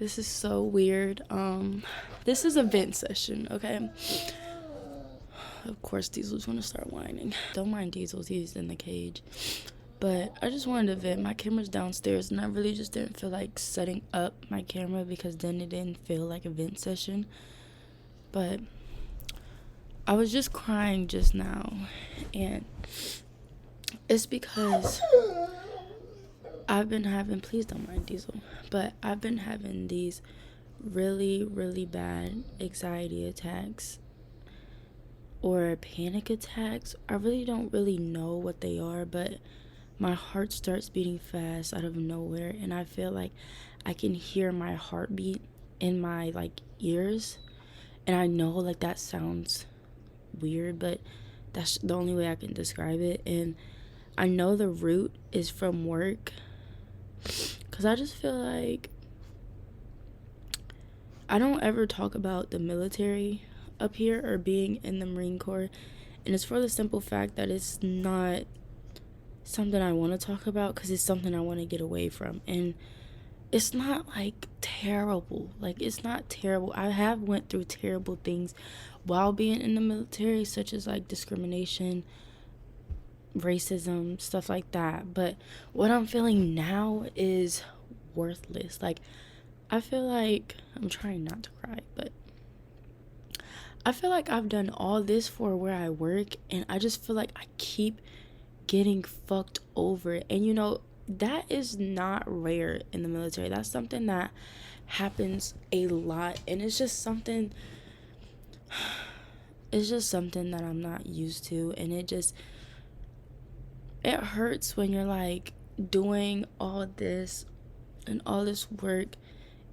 This is so weird. This is a vent session, okay? Of course, Diesel's gonna start whining. Don't mind Diesel, he's in the cage. But I just wanted to vent. My camera's downstairs, and I really just didn't feel like setting up my camera because then it didn't feel like a vent session. But I was just crying just now, and it's because I've been having, please don't mind Diesel, but I've been having these really, really bad anxiety attacks or panic attacks. I really don't really know what they are, but my heart starts beating fast out of nowhere, and I feel like I can hear my heartbeat in my ears, and I know that sounds weird, but that's the only way I can describe it. And I know the root is from work, because I just feel like I don't ever talk about the military up here or being in the Marine Corps, and it's for the simple fact that it's not something I want to talk about, because it's something I want to get away from. And it's not terrible, it's not terrible. I have went through terrible things while being in the military, such as discrimination, racism, stuff like that. But what I'm feeling now is worthless. I feel like I'm trying not to cry, but I feel like I've done all this for where I work, and I just feel like I keep getting fucked over. And that is not rare in the military. That's something that happens a lot, and it's just something that I'm not used to. And it hurts when you're doing all this and all this work,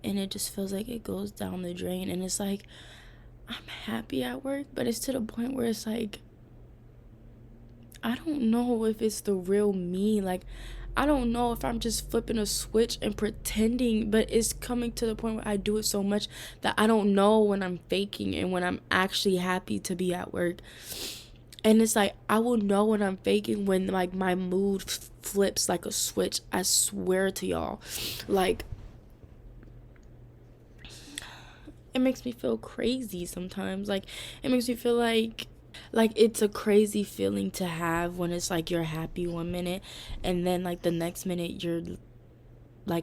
and it just feels like it goes down the drain. And it's I'm happy at work, but it's to the point where it's I don't know if it's the real me. I don't know if I'm just flipping a switch and pretending, but it's coming to the point where I do it so much that I don't know when I'm faking and when I'm actually happy to be at work. And it's I will know when I'm faking when my mood flips like a switch. I swear to y'all. It makes me feel crazy sometimes. It makes me feel like it's a crazy feeling to have when it's you're happy one minute, and then the next minute you're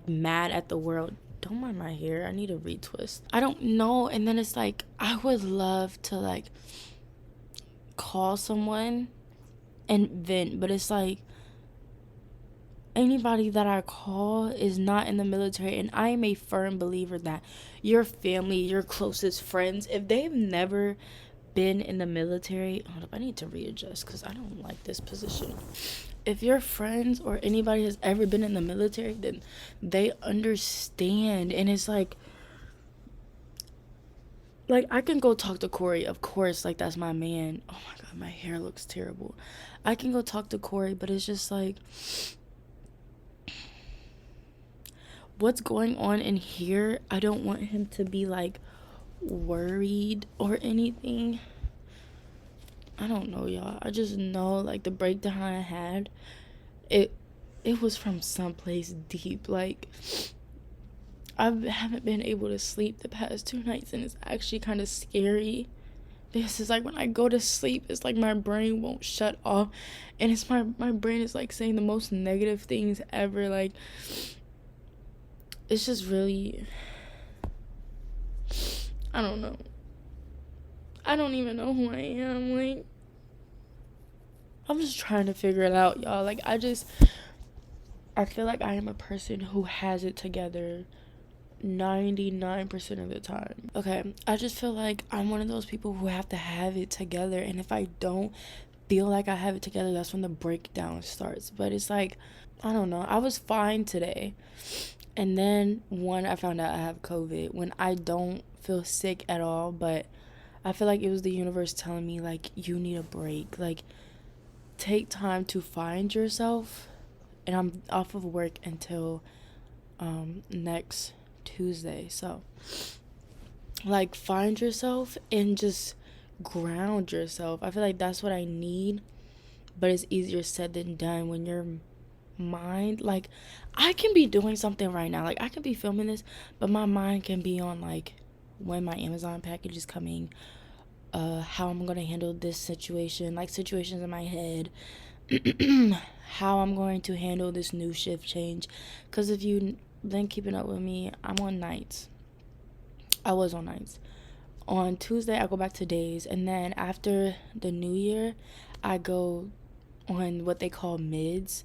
mad at the world. Don't mind my hair, I need a retwist. I don't know. And then it's I would love to call someone and vent, but it's anybody that I call is not in the military, and I am a firm believer that your family, your closest friends, if they've never been in the military, hold up, I need to readjust because I don't like this position. If your friends or anybody has ever been in the military, then they understand. And it's I can go talk to Corey, of course, that's my man. Oh my god, my hair looks terrible. I can go talk to Corey, but it's just what's going on in here, I don't want him to be worried or anything. I don't know, y'all. I just know the breakdown I had, it was from someplace deep. I haven't been able to sleep the past 2 nights, and it's actually kind of scary, because it's when I go to sleep, it's my brain won't shut off, and it's my brain is saying the most negative things ever. It's just really, I don't know. I don't even know who I am. I'm just trying to figure it out, y'all. I feel like I am a person who has it together 99% of the time. Okay, I just feel like I'm one of those people who have to have it together, and if I don't feel like I have it together, that's when the breakdown starts. But it's I don't know. I was fine today, and then I found out I have COVID when I don't feel sick at all, but I feel like it was the universe telling me you need a break. Take time to find yourself. And I'm off of work until next Tuesday. So find yourself and just ground yourself. I feel like that's what I need, but it's easier said than done when you're mind, like, I can be doing something right now, like I can be filming this, but my mind can be on like when my Amazon package is coming, how I'm gonna handle this situation, like situations in my head, how I'm going to handle this new shift change. Because if you've been keeping up with me, I'm on nights. I was on nights. On Tuesday, I go back to days, and then after the new year, I go on what they call mids,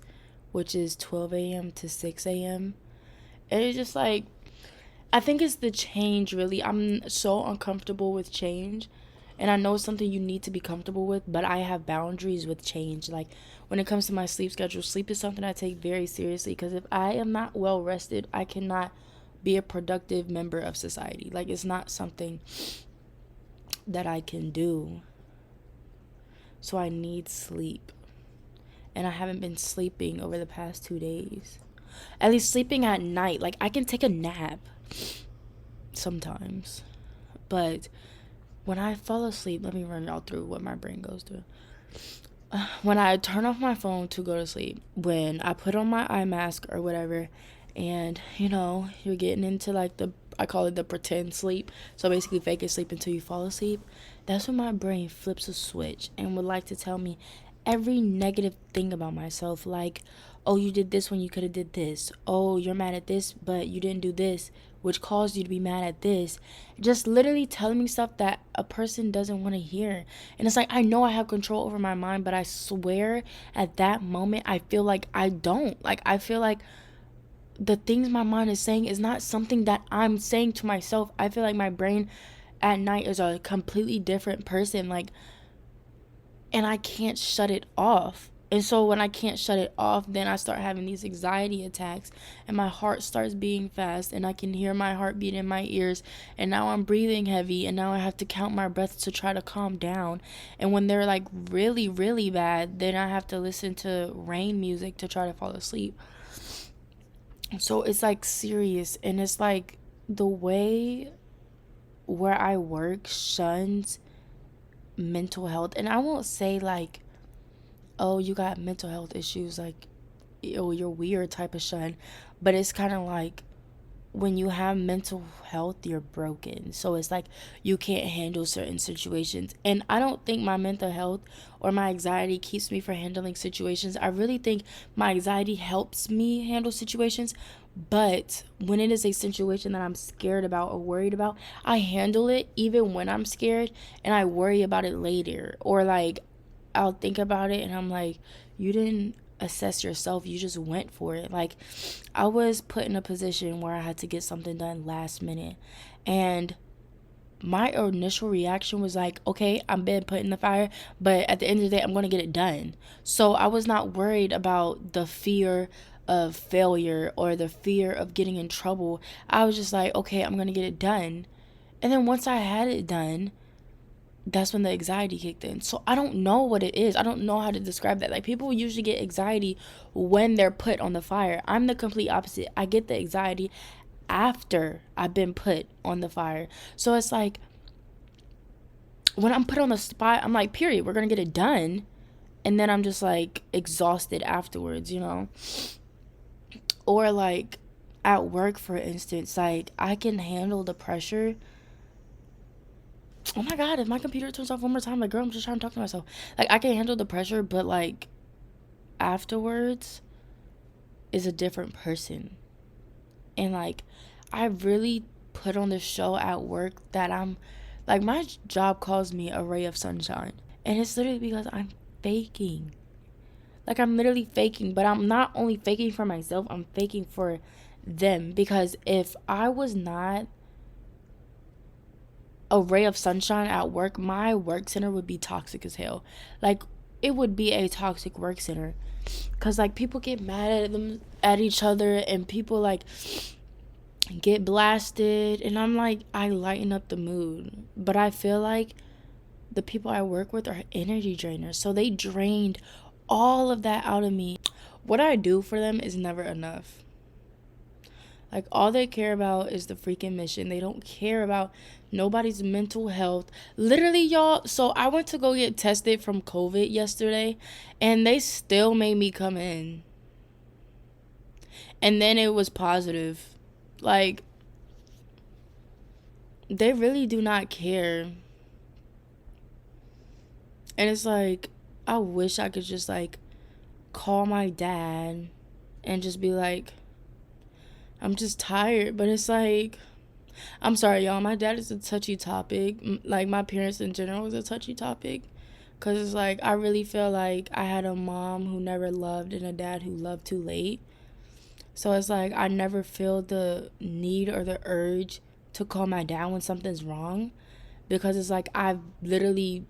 which is 12 a.m. to 6 a.m. And it's just like, I think it's the change, really. I'm so uncomfortable with change. And I know it's something you need to be comfortable with, but I have boundaries with change. Like, when it comes to my sleep schedule, sleep is something I take very seriously. Because if I am not well rested, I cannot be a productive member of society. Like, it's not something that I can do. So I need sleep. And I haven't been sleeping over the past 2 days. At least sleeping at night. Like, I can take a nap sometimes. But when I fall asleep, let me run y'all through what my brain goes through. When I turn off my phone to go to sleep, when I put on my eye mask or whatever, and, you know, you're getting into like I call it the pretend sleep. So basically fake asleep until you fall asleep. That's when my brain flips a switch and would like to tell me every negative thing about myself. Like, oh, you did this when you could have did this. Oh, you're mad at this, but you didn't do this, which caused you to be mad at this. Just literally telling me stuff that a person doesn't want to hear. And it's like, I know I have control over my mind, but I swear at that moment, I feel like I don't. Like, I feel like the things my mind is saying is not something that I'm saying to myself. I feel like my brain at night is a completely different person. Like, and I can't shut it off. And so when I can't shut it off, then I start having these anxiety attacks and my heart starts beating fast and I can hear my heartbeat in my ears, and now I'm breathing heavy and now I have to count my breaths to try to calm down. And when they're like really, really bad, then I have to listen to rain music to try to fall asleep. So it's like serious, and it's like the way where I work shuns mental health. And I won't say like, oh, you got mental health issues, like, oh, you're weird type of shun, but it's kind of like when you have mental health, you're broken. So it's like you can't handle certain situations. And I don't think my mental health or my anxiety keeps me from handling situations. I really think my anxiety helps me handle situations. But when it is a situation that I'm scared about or worried about, I handle it even when I'm scared, and I worry about it later. Or like, I'll think about it and I'm like, you didn't assess yourself, you just went for it. Like, I was put in a position where I had to get something done last minute, and my initial reaction was like, okay, I'm being put in the fire, but at the end of the day, I'm going to get it done. So I was not worried about the fear of failure or the fear of getting in trouble. I was just like, okay, I'm going to get it done. And then once I had it done, that's when the anxiety kicked in. So I don't know what it is. I don't know how to describe that. Like, people usually get anxiety when they're put on the fire. I'm the complete opposite. I get the anxiety after I've been put on the fire. So it's like, when I'm put on the spot, I'm like, period, we're going to get it done. And then I'm just like exhausted afterwards, you know? Or like at work, for instance, like I can handle the pressure. Oh my God, if my computer turns off one more time, like, girl, I'm just trying to talk to myself. Like, I can handle the pressure, but like afterwards is a different person. And like, I really put on the show at work that I'm like, my job calls me a ray of sunshine. And it's literally because I'm faking. Like, I'm literally faking, but I'm not only faking for myself, I'm faking for them. Because if I was not a ray of sunshine at work, my work center would be toxic as hell. Like, it would be a toxic work center. Because, like, people get mad at each other, and people, like, get blasted. And I'm like, I lighten up the mood. But I feel like the people I work with are energy drainers. So they drained all of that out of me. What I do for them is never enough. Like, all they care about is the freaking mission. They don't care about nobody's mental health. Literally, y'all, so I went to go get tested from COVID yesterday, and they still made me come in. And then it was positive. Like, they really do not care. And it's like, I wish I could just, like, call my dad and just be like, I'm just tired. But it's like, I'm sorry, y'all. My dad is a touchy topic. Like, my parents in general is a touchy topic. Because it's like, I really feel like I had a mom who never loved and a dad who loved too late. So it's like, I never feel the need or the urge to call my dad when something's wrong. Because it's like, I've literally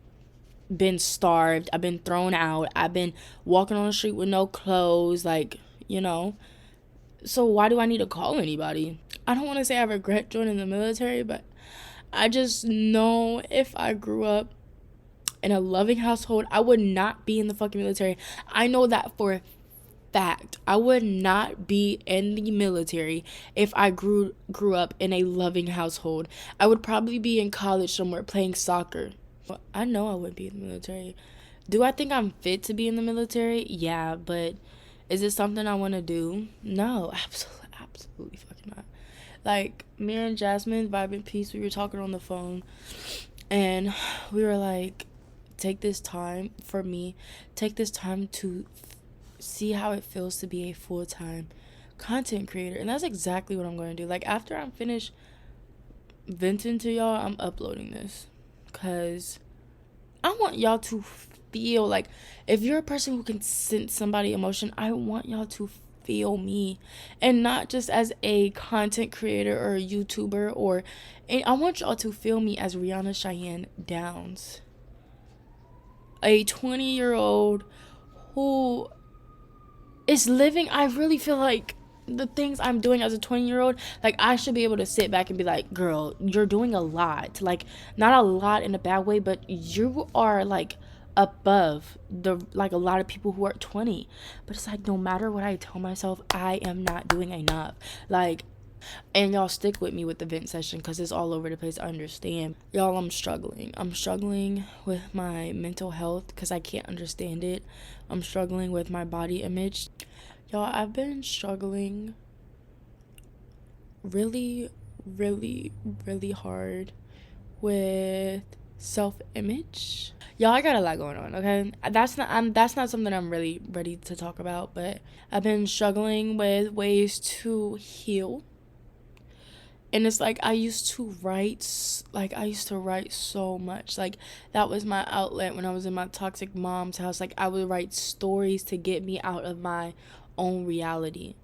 been starved. I've been thrown out. I've been walking on the street with no clothes. Like, you know. So why do I need to call anybody? I don't want to say I regret joining the military, but I just know if I grew up in a loving household, I would not be in the fucking military. I know that for a fact. I would not be in the military if I grew up in a loving household. I would probably be in college somewhere playing soccer. I know I wouldn't be in the military. Do I think I'm fit to be in the military? Yeah, but is it something I want to do? No, absolutely fucking not. Like, me and Jasmine, Vibe and Peace, we were talking on the phone, and we were like, take this time to see how it feels to be a full-time content creator. And that's exactly what I'm going to do. Like, after I'm finished venting to y'all, I'm uploading this, because I want y'all to feel like, if you're a person who can sense somebody emotion, I want y'all to feel me, and not just as a content creator or a YouTuber, or I want y'all to feel me as Rihanna Cheyenne Downs, a 20-year-old who is living. I really feel like the things I'm doing as a 20-year-old, like, I should be able to sit back and be like, girl, you're doing a lot. Like, not a lot in a bad way, but you are, like, above the, like, a lot of people who are 20. But it's like, no matter what I tell myself, I am not doing enough. Like, and y'all stick with me with the vent session, because it's all over the place. I understand. Y'all, I'm struggling with my mental health, because I can't understand it. I'm struggling with my body image. Y'all, I've been struggling really, really, really hard with self-image. Y'all, I got a lot going on, okay? That's not something I'm really ready to talk about, but I've been struggling with ways to heal. And it's like, I used to write so much. Like, that was my outlet when I was in my toxic mom's house. Like, I would write stories to get me out of my own reality.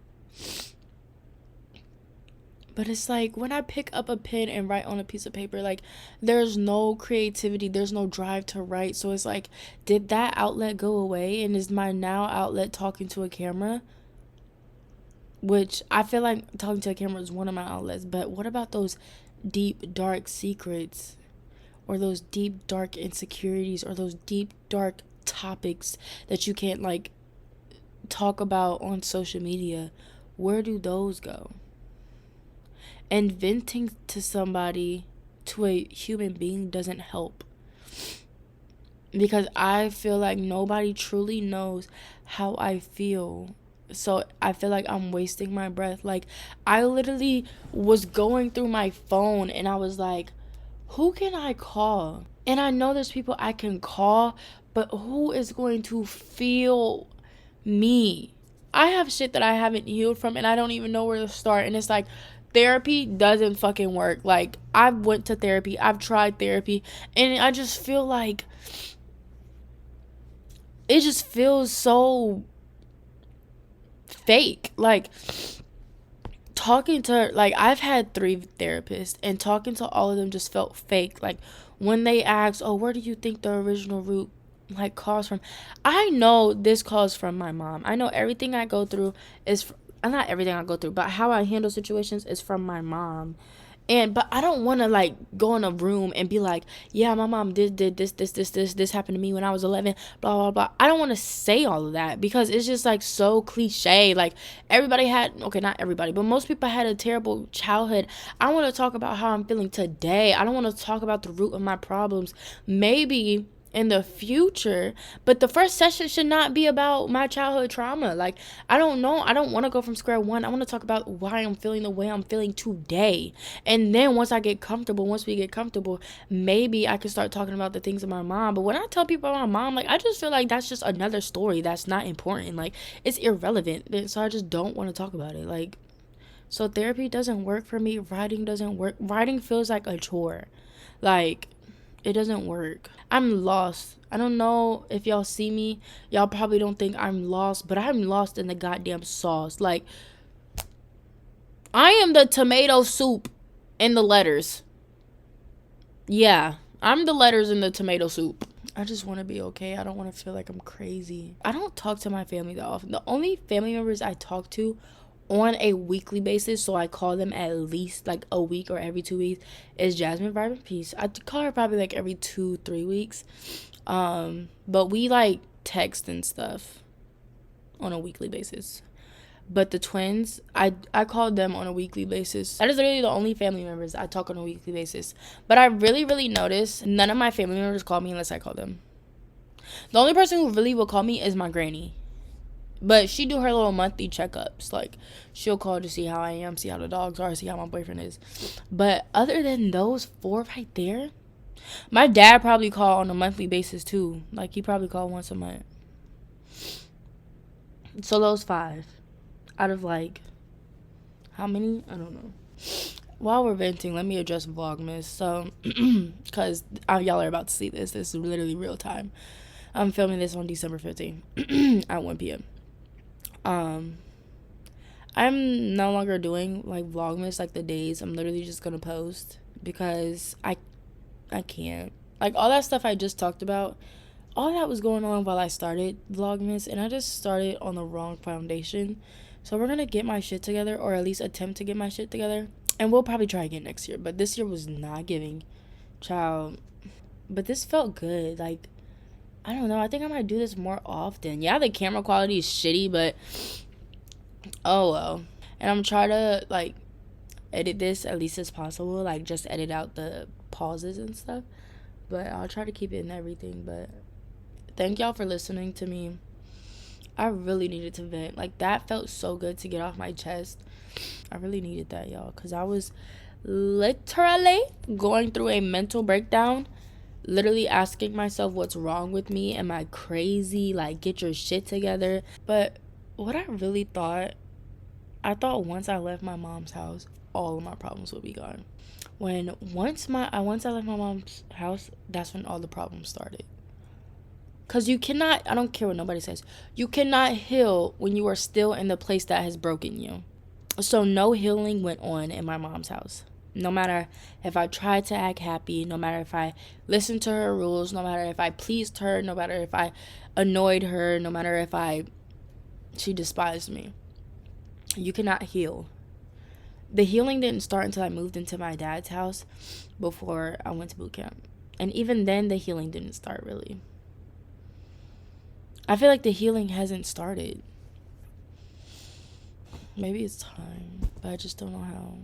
But it's like, when I pick up a pen and write on a piece of paper, like, there's no creativity, there's no drive to write. So it's like, did that outlet go away? And is my now outlet talking to a camera? Which I feel like talking to a camera is one of my outlets. But what about those deep, dark secrets, or those deep, dark insecurities, or those deep, dark topics that you can't, like, talk about on social media? Where do those go? And venting to somebody, to a human being, doesn't help, because I feel like nobody truly knows how I feel. So I feel like I'm wasting my breath. Like, I literally was going through my phone and I was like, who can I call? And I know there's people I can call, but who is going to feel me? I have shit that I haven't healed from, and I don't even know where to start. And it's like, therapy doesn't fucking work. Like, I went to therapy, I've tried therapy, and I just feel like it just feels so fake. Like, talking to, like, I've had 3 therapists, and talking to all of them just felt fake. Like, when they asked, oh, where do you think the original root, like, calls from? I know this calls from my mom. I know everything I go through is not everything I go through, but how I handle situations is from my mom. But I don't want to, like, go in a room and be like, yeah, my mom did this happened to me when I was 11, blah, blah, blah. I don't want to say all of that, because it's just, like, so cliche. Like, everybody had, okay, not everybody, but most people had a terrible childhood. I want to talk about how I'm feeling today. I don't want to talk about the root of my problems. Maybe in the future, but the first session should not be about my childhood trauma. Like, I don't know, I don't want to go from square one. I want to talk about why I'm feeling the way I'm feeling today, and then once we get comfortable, maybe I can start talking about the things of my mom. But when I tell people about my mom, like, I just feel like that's just another story that's not important. Like, it's irrelevant, so I just don't want to talk about it. Like, so therapy doesn't work for me. Writing doesn't work. Writing feels like a chore. Like, it doesn't work. I'm lost. I don't know if y'all see me. Y'all probably don't think I'm lost, but I'm lost in the goddamn sauce. Like, I am the tomato soup in the letters. Yeah, I'm the letters in the tomato soup. I just want to be okay. I don't want to feel like I'm crazy. I don't talk to my family that often. The only family members I talk to on a weekly basis, so I call them at least like a week or every 2 weeks, is Jasmine Vibe and Peace. I call her probably like every 2-3 weeks. But we like text and stuff on a weekly basis. But the twins, I call them on a weekly basis. That is literally the only family members I talk on a weekly basis. But I really notice none of my family members call me unless I call them. The only person who really will call me is my granny. But she do her little monthly checkups. Like, she'll call to see how I am, see how the dogs are, see how my boyfriend is. But other than those 4 right there, my dad probably call on a monthly basis too. Like, he probably call once a month. So those 5 out of like, how many? I don't know. While we're venting, let me address Vlogmas. So, because y'all are about to see this. This is literally real time. I'm filming this on December 15th at 1 p.m. I'm no longer doing like Vlogmas like the days. I'm literally just gonna post because I can't. Like, all that stuff I just talked about, all that was going on while I started Vlogmas, and I just started on the wrong foundation. So we're gonna get my shit together, or at least attempt to get my shit together, and we'll probably try again next year. But this year was not giving, child. But this felt good. Like, I don't know. I think I might do this more often. Yeah, the camera quality is shitty, but oh well. And I'm trying to like edit this at least as possible. Like, just edit out the pauses and stuff. But I'll try to keep it in everything. But thank y'all for listening to me. I really needed to vent. Like, that felt so good to get off my chest. I really needed that, y'all. Because I was literally going through a mental breakdown. Literally asking myself what's wrong with me. Am I crazy? Like, get your shit together. But what I really thought, I thought once I left my mom's house, all of my problems would be gone. Once I left my mom's house, that's when all the problems started. Because you cannot, I don't care what nobody says, you cannot heal when you are still in the place that has broken you. So no healing went on in my mom's house. No matter if I tried to act happy, no matter if I listened to her rules, no matter if I pleased her, no matter if I annoyed her, no matter if she despised me. You cannot heal. The healing didn't start until I moved into my dad's house before I went to boot camp. And even then, the healing didn't start really. I feel like the healing hasn't started. Maybe it's time, but I just don't know how.